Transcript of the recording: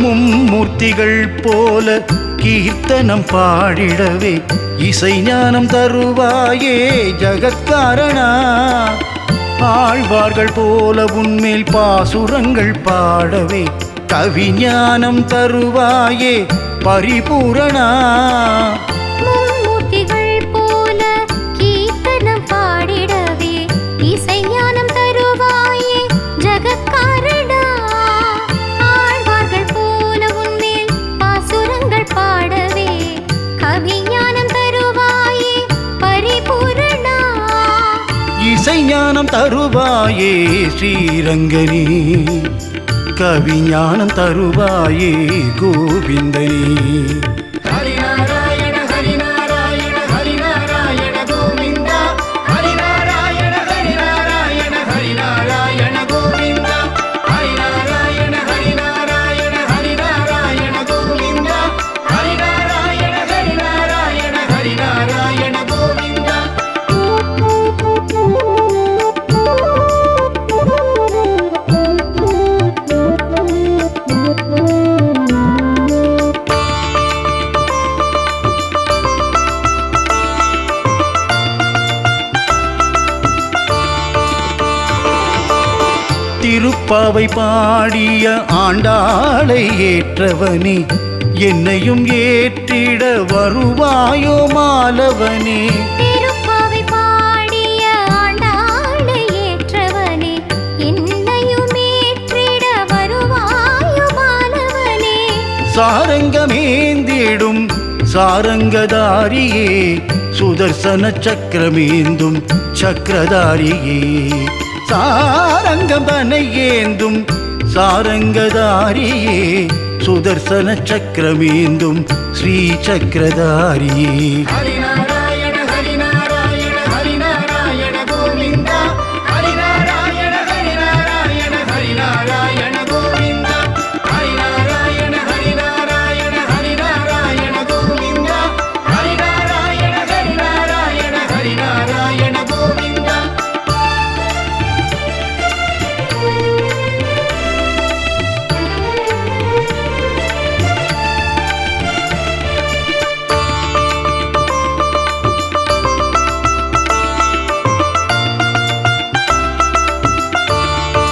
மும்மூர்த்திகள் போல கீர்த்தனம் பாடிடவே இசை ஞானம் தருவாயே ஜகத்காரணா. ஆழ்வார்கள் போல உன்மேல் பாசுரங்கள் பாடவே கவிஞானம் தருவாயே பரிபூரணா. மும்மூர்த்திகள் போல கீர்த்தனம் பாடிடவே இசை ஞானம் தருவாயே ஜகத்காரணா. ஆழ்வார்கள் போல உன்மேல் பாசுரங்கள் பாடவே கவிஞானம் தருவாயே பரிபூரணா. இசை ஞானம் தருவாயே ஸ்ரீரங்கனே, கவிஞானம் தருவாயே கோவிந்தனே. ஹரிநாராயண ஹரிநாராயண ஹரிநாராயண கோவிந்தா, ஹரிநாராயண ஹரிநாராயண ஹரிநாராயண கோவிந்தா, ஹரிநாராயண ஹரிநாராயண ஹரிநாராயண கோவிந்தா, ஹரிநாராயண ஹரிநாராயண ஹரிநாராயண கோவிந்தா. திருப்பாவை பாடிய ஆண்டாளை ஏற்றவனே, என்னையும் ஏற்றிட வருவாயோ மாலவனே. திருப்பாவை பாடிய ஆண்டாளை ஏற்றவனே, என்னையும் ஏற்றிட வருவாயோ மாலவனே. சாரங்கமேந்திடும் சாரங்கதாரியே, சுதர்சன சக்கரமேந்தும் சக்கரதாரியே. சாரங்கம் தன்னை ஏந்தும் சாரங்கதாரியே, சுதர்சன சக்கரமேந்தும் ஸ்ரீ சக்கரதாரியே.